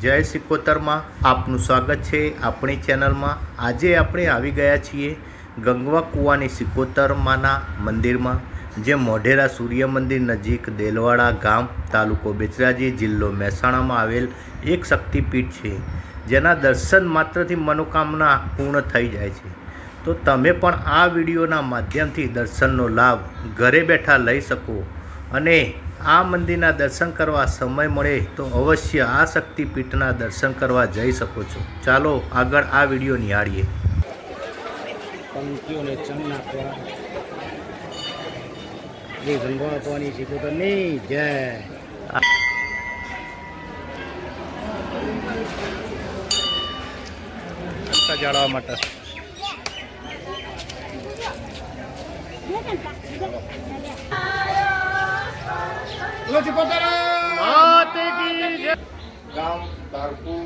જય સિકોતરમાં આપનું સ્વાગત છે આપણી ચેનલમાં। આજે આપણે આવી ગયા છીએ ગંગવા કૂવાની સિકોતરમાંના મંદિરમાં, જે મોઢેરા સૂર્ય મંદિર નજીક દેલવાડા ગામ, તાલુકો બેચરાજી, જિલ્લો મહેસાણામાં આવેલ એક શક્તિપીઠ છે, જેના દર્શન માત્રથી મનોકામના પૂર્ણ થઈ જાય છે। તો તમે પણ આ વિડીયોના માધ્યમથી દર્શનનો લાભ ઘરે બેઠા લઈ શકો અને આ મંદિરના દર્શન કરવા સમય મળે તો અવશ્ય આ શક્તિપીઠના દર્શન કરવા જઈ શકો છો। ચાલો આગળ આ વિડીયો નિહાળીએ। પંક્તિઓને ચણ નાખવા જે ગંગવા કૂવાની સિકોતરની જય। જાળવા માટે ગામ તારપુર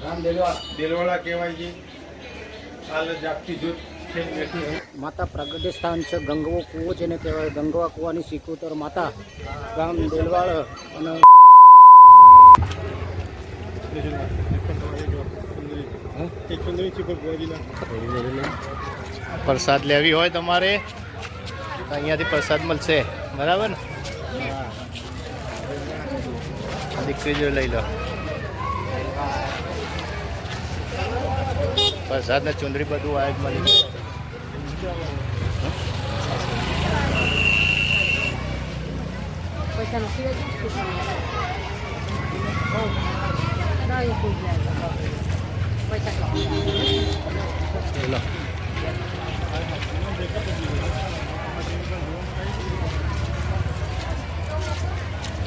ગામ દેલવાડા કહેવાય છે। હાલ જાગતી જૂથ છે બેઠી માતા પ્રગટ સ્થાન છે, ગંગવો કૂવો જેને કહેવાય, ગંગવા કૂવાની સિકોતર માતા, ગામ દેલવાડ। અને પ્રસાદ લેવી હોય તમારે તો અહીંયાથી પ્રસાદ મળશે, બરાબર ને? દીકરી જો લઈ લો પ્રસાદ ને ચુંદરી બધું આ જ મળી લો।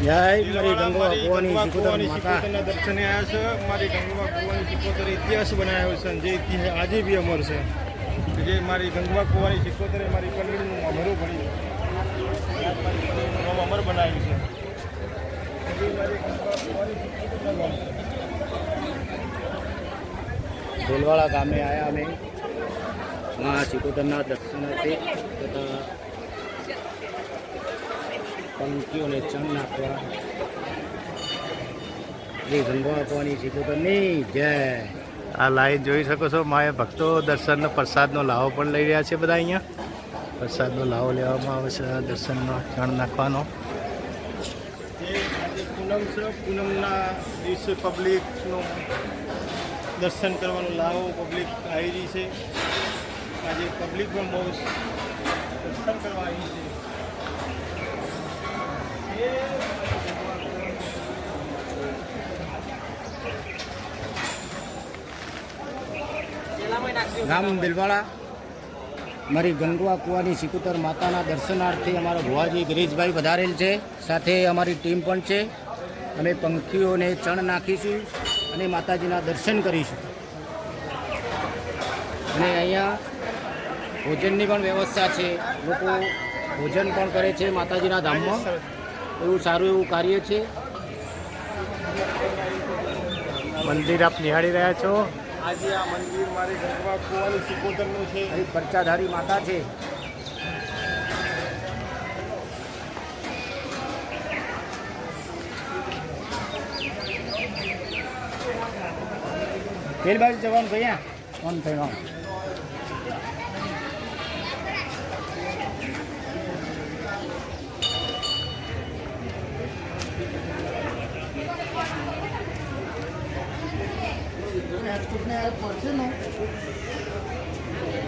જય મારી ગંગવા કૂવાની સિકોતર માતા। દર્શને આવ્યા છે। મારી ગંગવા કૂવાની સિકોતર ઇતિહાસ બનાવ્યો છે, જે ઇતિહાસ આજે બી અમર છે, કે જે મારી ગંગવા કૂવાની સિકોતરે મારી પંડિતનું અમરું ભણી અમર બનાવ્યું છે। દેલવાડા ગામે આવ્યા અમે આ સિકોતરના દર્શનાર્થે તથા પંક્તિઓને ચણ નાખવા જે ગંગવા કૂવાની સિકોતરની જય। આ લાઈન જોઈ શકો છો। માએ ભક્તો દર્શનનો પ્રસાદનો લાવો પણ લઈ રહ્યા છે। બધા અહીંયા પ્રસાદનો લાવો લેવામાં આવે છે, દર્શનનો ચણ નાખવાનો। પૂનમ છે, પૂનમના દિવસે પબ્લિકનું દર્શન કરવાનો લાવો પબ્લિક આવી રહી છે। આજે પબ્લિક પણ બહુ દર્શન કરવા આવી છે। ગામ દેલવાડા મારી ગંગવા કૂવાની સિકોતર માતાના દર્શનાર્થે અમારા ભુવાજી ગિરીશભાઈ વધારેલ છે, સાથે અમારી ટીમ પણ છે। અમે પંક્તિઓને ચણ નાખીશું અને માતાજીના દર્શન કરીશું। અને અહીંયા ભોજનની પણ વ્યવસ્થા છે, લોકો ભોજન પણ કરે છે માતાજીના ધામમાં। એવું સારું એવું કાર્ય છે। મંદિર આપ નિહાળી રહ્યા છો। આજે આ મંદિર મારી ગંગવા કૂવાની સિકોતરનું છે। અહીં પરચાધારી માતા છે। પેલી બાજુ જવાનું ભૈયા કોણ થયું?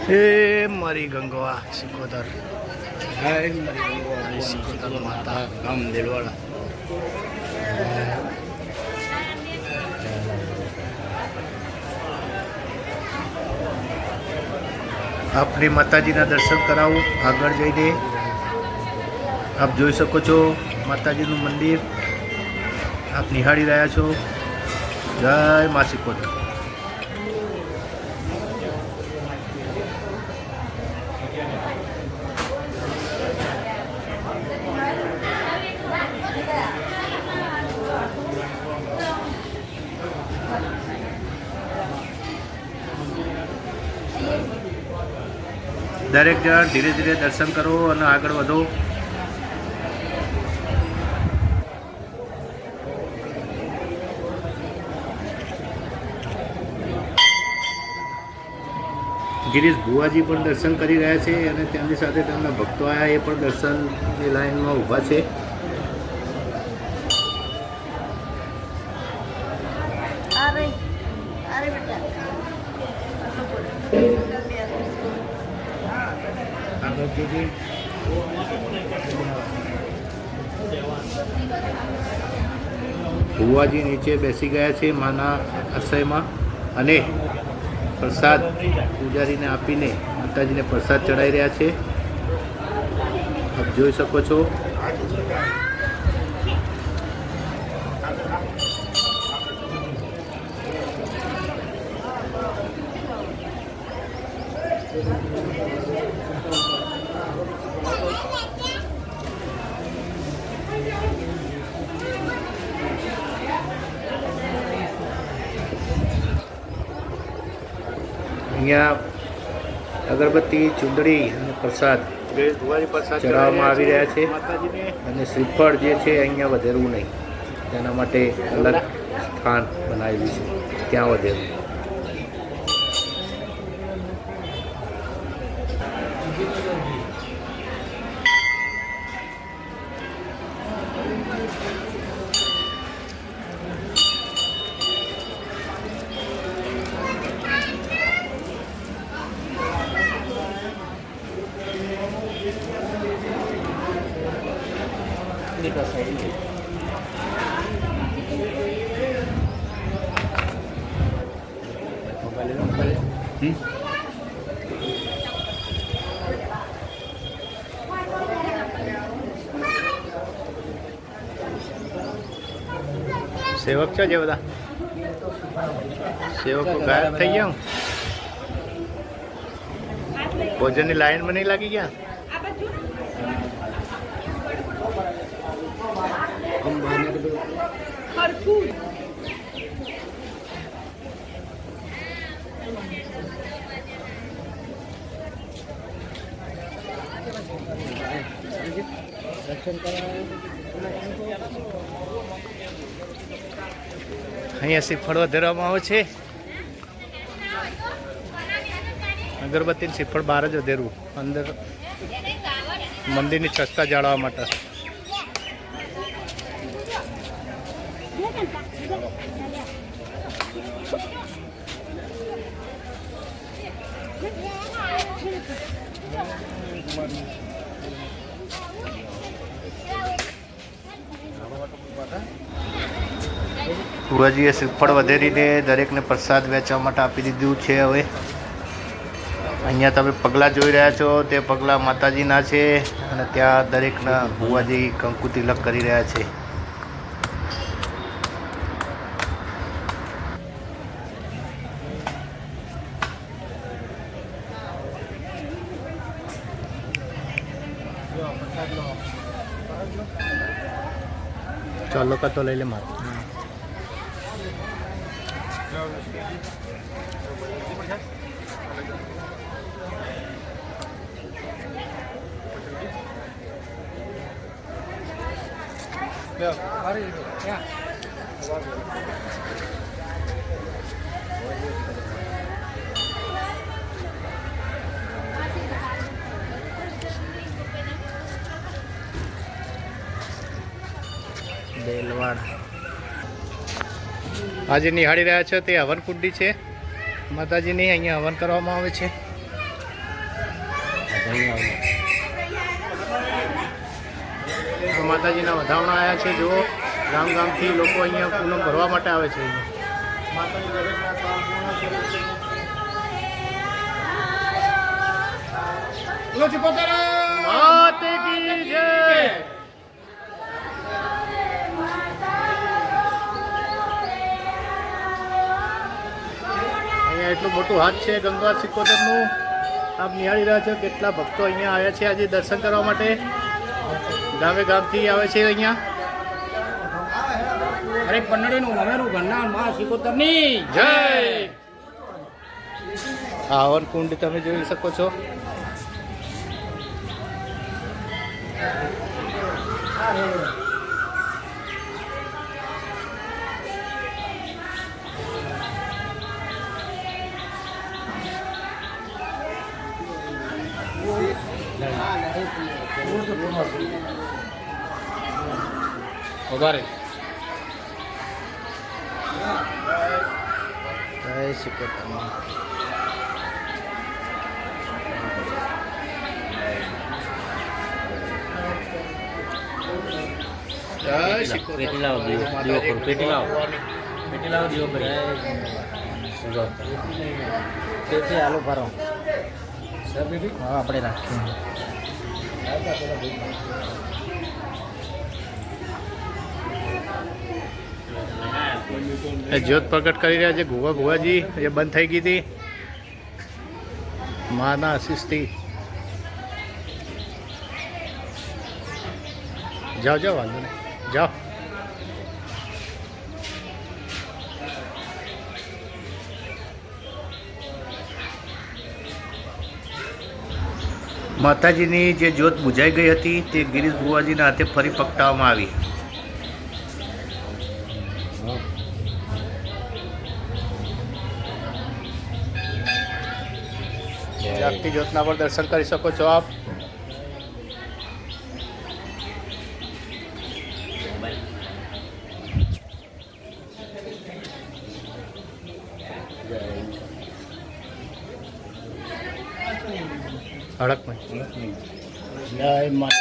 હે મારી ગંગવા સિકોતર, જય મારી ગંગવા સિકોતર માતા, ગામ દેલવાડા। આપની માતાજીના દર્શન કરાવું આગળ જઈને। આપ જોઈ શકો છો માતાજીનું મંદિર આપ નિહાળી રહ્યા છો। જય મા સિકોતર। દરેક જણ ધીરે ધીરે દર્શન કરો અને આગળ વધો। ગિરીશ ભુવાજી પણ દર્શન કરી રહ્યા છે અને તેમની સાથે તેમના ભક્તો આવ્યા એ પણ દર્શનની લાઈનમાં ઊભા છે. ભુવાજી નીચે બેસી ગયા છે માના આશ્રયમાં અને પ્રસાદ પૂજારીને આપીને માતાજીને પ્રસાદ ચડાવી રહ્યા છે. આપ જોઈ શકો છો. અહીંયા અગરબત્તી, ચૂંદડી અને પ્રસાદ ચડાવવામાં આવી રહ્યા છે અને શ્રીફળ જે છે અહીંયા વધેરવું નહીં, તેના માટે અલગ સ્થાન બનાવેલું છે, ત્યાં વધેરવું. સેવક છે જે બધા સેવકો ગાયબ થઈ ગયા. ભોજનની લાઈનમાં નહીં લાગી ગયા. અહીંયા શ્રીફળ વધારવામાં આવે છે. અગરબત્તી ને શ્રીફળ બહાર જ વધેરવું, અંદર મંદિરની સ્વચ્છતા જાળવવા માટે. ભુવાજીએ શ્રીફળ વધેરીને દરેકને પ્રસાદ વેચવા માટે આપી દીધું છે. હવે અહીંયા તમે પગલાં જોઈ રહ્યા છો તે પગલાં માતાજીના છે અને ત્યાં દરેકના ભુવાજી કંકુ તિલક કરી રહ્યા છે. ચાલો કા તો લઈ લે મારે. બેલવાડ આજે નિહાળી રહ્યા છો તે હવન કુંડી છે માતાજીની. અહીંયા હવન કરવામાં આવે છે. માતાજીના વધામણા આવ્યા છે. જો ગામ ગામથી લોકો અહીંયા પૂનમ ભરવા માટે આવે છે. એટલું મોટું હાથ છે ગંગા સિકોતરનું. આપ નિહાળી રહ્યા છો કેટલા ભક્તો અહીંયા આવ્યા છે આજે દર્શન કરવા માટે. ગામે ગામથી આવે છે અહીંયા. અરે પન્નડીનું અમેરું ઘરના માં સિકોતરની જય. આ હવન કુંડ તમે જોઈ શકો છો. વધારે જય સિકોતરમાં. જય સિકોતર. પેટી લાવો, દીવો કરો, પેટી લાવો. પેટી લાવો, દીવો કરો. પેટી આલુ ભરો. હા, આપણે રાખીએ. એ જ્યોત પ્રગટ કરી રહ્યા છે ભુવાજી, એ બંધ થઈ ગઈ હતી માના આશીષથી. જાઓ જાઓ, વાંધો નહીં, જાઓ. માતાજીની જે જ્યોત બુઝાઈ ગઈ હતી તે ગિરીશ ભુવાજીના હાથે ફરી પ્રગટાવવામાં આવી. જાગતી જ્યોતના પર દર્શન કરી શકો છો આપ. હડકમાં જય મા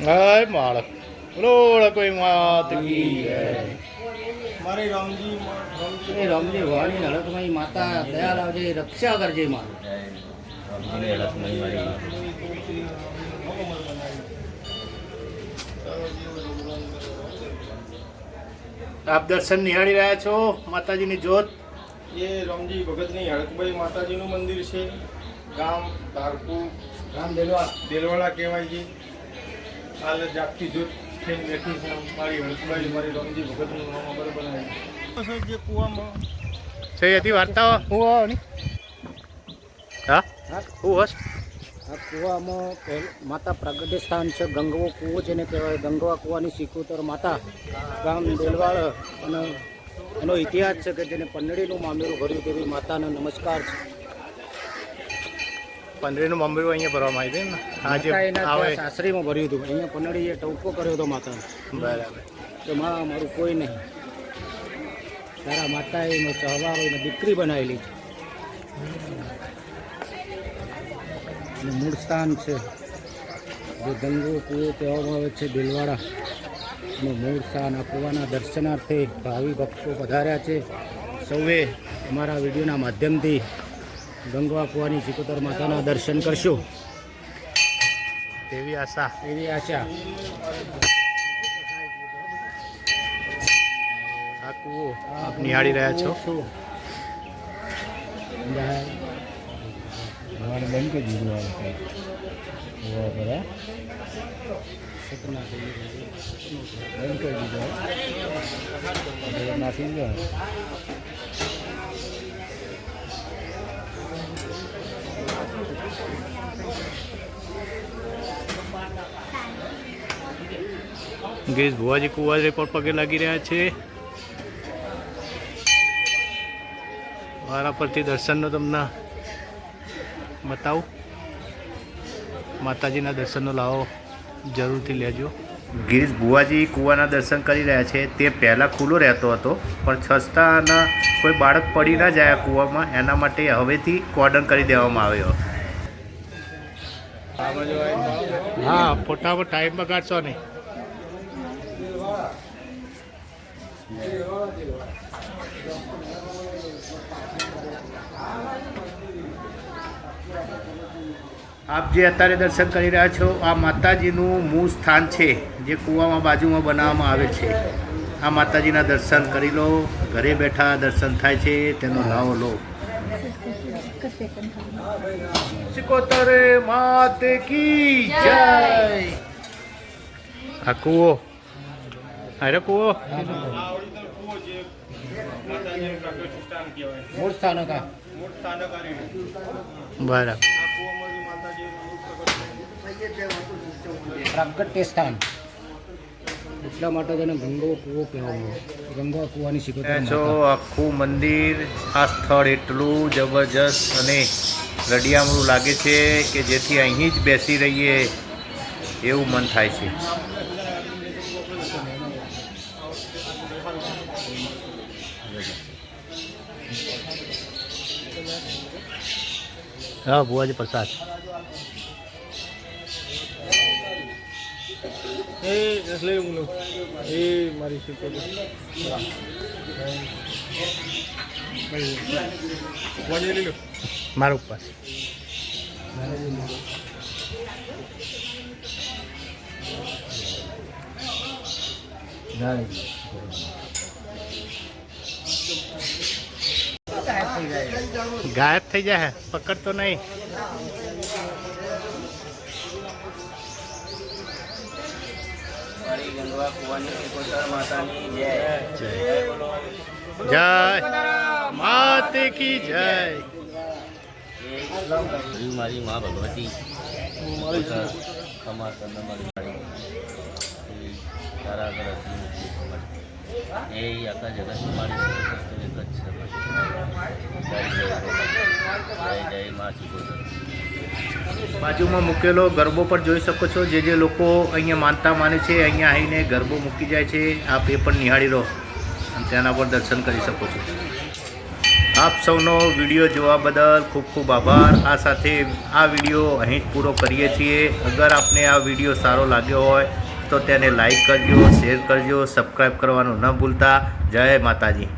હાય માળક રોડ કોઈ માત કી જય. મારી રામજી એ રમજી ભવાની હળકમાં માતા દયા લાવજે, રક્ષા કરજે મારું. આપ દર્શન નિહાળી રહ્યા છો માતાજીની જ્યોત. એ રમજી ભગતની હડકભાઈ માતાજીનું મંદિર છે. ગામ ધારપુર, રામ દેલવા દેલવાડા કહેવાય છે. હાલ જાગતી જ્યોત થઈને બેઠી છે મારી હડકભાઈ, મારી રમજી ભગતનું નામ અમર બનાવ્યું. જે કૂવામાં સહી હતી વાર્તાઓ. હું આવો હા હું હશ. આ કૂવામાં માતા પ્રગટ સ્થાન છે. ગંગવો કૂવો જેને કહેવાય. ગંગવા કૂવાની સિકોતર માતા, ગામ દેલવાડ. અને એનો ઇતિહાસ છે કે જેને પંદડીનું મામેરું ભર્યું તેવી માતાનો નમસ્કાર છે. પંદરીનું મંબીરું અહીંયા ભરવામાં આવી હતી ને આજે માતા એના આવે. ત્યાં સાસરીમાં ભર્યું હતું. અહીંયા પંદડીએ ટવકો કર્યો હતો માતાનો. બરાબર. તો માં મારું કોઈ નહીં, તારા માતાએ એનો સહવાર એને દીકરી બનાવેલી છે. અને મૂળ સ્થાન છે જે ગંગો કૂવો કહેવામાં આવે છે, દેલવાડા. અને મૂળ સ્થાન આ કૂવાના દર્શનાર્થે ભાવિ ભક્તો પધાર્યા છે. સૌએ અમારા વિડીયોના માધ્યમથી ગંગવા કૂવાની સિકોતર માતાના દર્શન કરશો તેવી આશા. એવી આશા. આ કૂવો આપ નિહાળી રહ્યા છો. બંધ કરી દીધું. નાખી દો. ગિરીશ ભુવાજી કુવાજી પર પગે લાગી રહ્યા છે. મારા પરથી દર્શનનો તમને બતાવું. માતાજીના દર્શનનો લાવો જરૂરથી લેજો. ગિરીશ ભુવાજી કૂવાના દર્શન કરી રહ્યા છે. તે પહેલાં ખુલ્લો રહેતો હતો, પણ છસ્તાના કોઈ બાળક પડી ના જાય કૂવામાં, એના માટે હવેથી કોર્ડન કરી દેવામાં આવ્યો. હા, ફોટામાં ટાઈમ બગાડશો નહીં. આપ જે અત્યારે દર્શન કરી રહ્યા છો આ માતાજીનું મૂળ સ્થાન છે, જે કૂવામાં બાજુમાં બનાવવામાં આવે છે. આ માતાજીના દર્શન કરી લો. ઘરે બેઠા દર્શન થાય છે, તેનો લાવો લો. સિકોતર માત કી જય. આ કૂવો, અરે કૂવો આ ઓરિજિનલ કૂવો જે માતાજીનું પ્રગટ સ્થાન કહેવાય. મૂળ સ્થાનક આ. મોટ સ્થાનક આ રહ્યું. બરાબર. આ કૂવામાંથી માતાજીનું પ્રગટ થયું. પ્રાગટ્ય સ્થાન. એટલા માટે તેને ગંગો કૂવો કહેવામાં આવે. ગંગા કૂવાની સિકોતર જો માતા. આખું મંદિર આ સ્થળ એટલું જબરજસ્ત અને રડિયામણું લાગે છે કે જેથી અહીં જ બેસી રહીએ એવું મન થાય છે. હા ભુવાજી પ્રસાદ. એ લઈ હું લઉં. એ મારી સિકોતર વાજી લઈ લો. મારું પાસે ગાયબ થઈ જાય પકડતો નહીં. જય માતે કી જય. મારી મા ભગવતી કમા કરના મારી તારા આગળ એ આખા જગતની મારી વસ્તુ એક જ છે. જય મા સિકોતર. બાજુમાં મૂકેલો ગરબો પર જોઈ શકો છો. જે લોકો અહીંયા માનતા માને છે અહીંયા આવીને ગરબો મૂકી જાય છે. આપ એ પણ નિહાળી લો અને તેના પર દર્શન કરી શકો છો. આપ સૌનો વિડીયો જોવા બદલ ખૂબ ખૂબ આભાર. આ સાથે આ વિડીયો અહીં જ પૂરો કરીએ છીએ. અગર આપને આ વિડીયો સારો લાગ્યો હોય તો તેને લાઈક કરજો, શેર કરજો, સબસ્ક્રાઈબ કરવાનું ન ભૂલતા. જય માતાજી.